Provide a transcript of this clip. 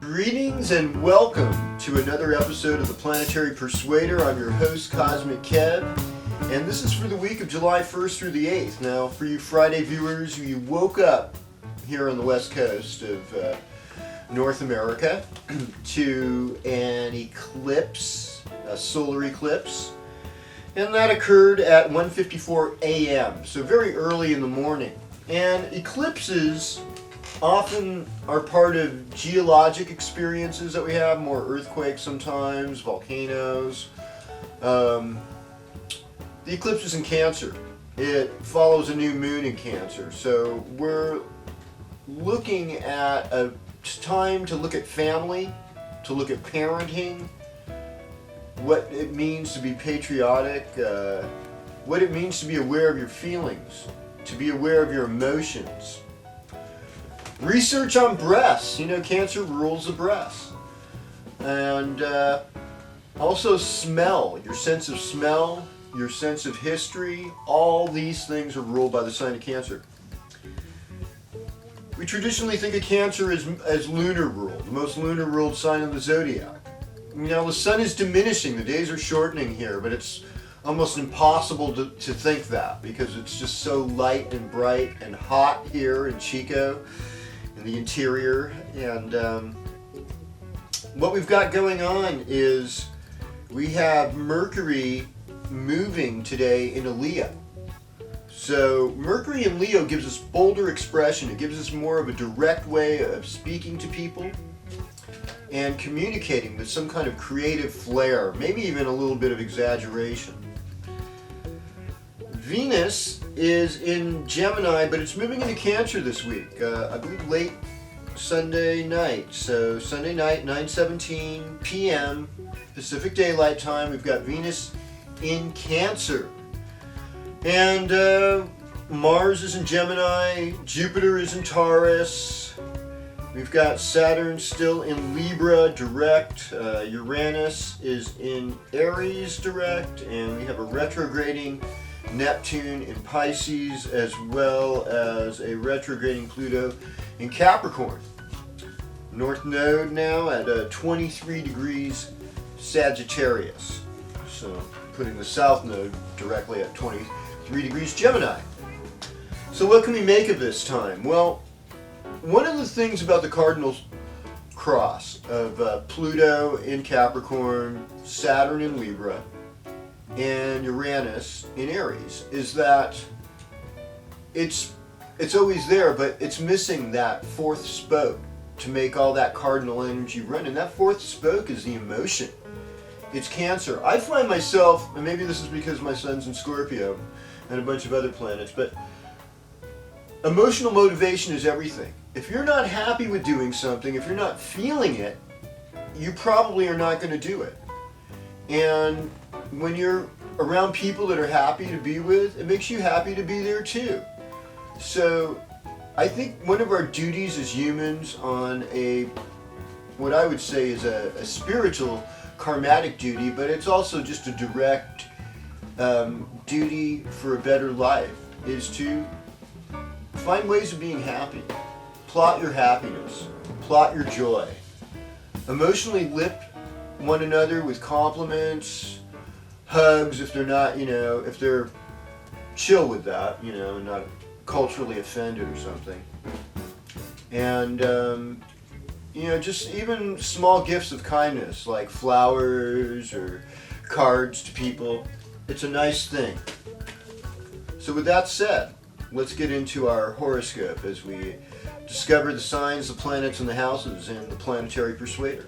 Greetings and welcome to another episode of the Planetary Persuader. I'm your host, Kozmic Kev, and this is for the week of July 1st through the 8th. Now, for you Friday viewers, you woke up here on the west coast of North America to an eclipse, a solar eclipse, and that occurred at 1:54 a.m., so very early in the morning. And eclipses often are part of geologic experiences that we have, more earthquakes sometimes, volcanoes. The eclipse is in Cancer. It follows a new moon in Cancer. So we're looking at a time to look at family, to look at parenting, what it means to be patriotic, what it means to be aware of your feelings, to be aware of your emotions. Research on breasts. You know, Cancer rules the breasts. And also smell. Your sense of smell, your sense of history, all these things are ruled by the sign of Cancer. We traditionally think of Cancer as lunar ruled, the most lunar ruled sign of the zodiac. Now the sun is diminishing, the days are shortening here, but it's almost impossible to think that because it's just so light and bright and hot here in Chico, in the interior. And what we've got going on is we have Mercury moving today into Leo. So Mercury in Leo gives us bolder expression. It gives us more of a direct way of speaking to people and communicating with some kind of creative flair, maybe even a little bit of exaggeration. Venus is in Gemini, but it's moving into Cancer this week. I believe late Sunday night. So Sunday night, 9:17 p.m. Pacific Daylight Time, we've got Venus in Cancer. And Mars is in Gemini, Jupiter is in Taurus, we've got Saturn still in Libra direct, Uranus is in Aries direct, and we have a retrograding Neptune in Pisces, as well as a retrograding Pluto in Capricorn. North Node now at 23 degrees Sagittarius. So putting the South Node directly at 23 degrees Gemini. So what can we make of this time? Well, one of the things about the cardinal cross of Pluto in Capricorn, Saturn in Libra, and Uranus in Aries is that it's always there, but it's missing that fourth spoke to make all that cardinal energy run. And that fourth spoke is the emotion. It's Cancer. I find myself, and maybe this is because my son's in Scorpio and a bunch of other planets, but emotional motivation is everything. If you're not happy with doing something, if you're not feeling it, you probably are not going to do it. And when you're around people that are happy to be with, it makes you happy to be there too. So I think one of our duties as humans on what I would say is a spiritual karmatic duty, but it's also just a direct duty for a better life, is to find ways of being happy. Plot your happiness. Plot your joy. Emotionally lift one another with compliments, hugs if they're not, if they're chill with that, and not culturally offended or something. And, just even small gifts of kindness like flowers or cards to people. It's a nice thing. So with that said, let's get into our horoscope as we discover the signs, the planets, and the houses in the Planetary Persuader.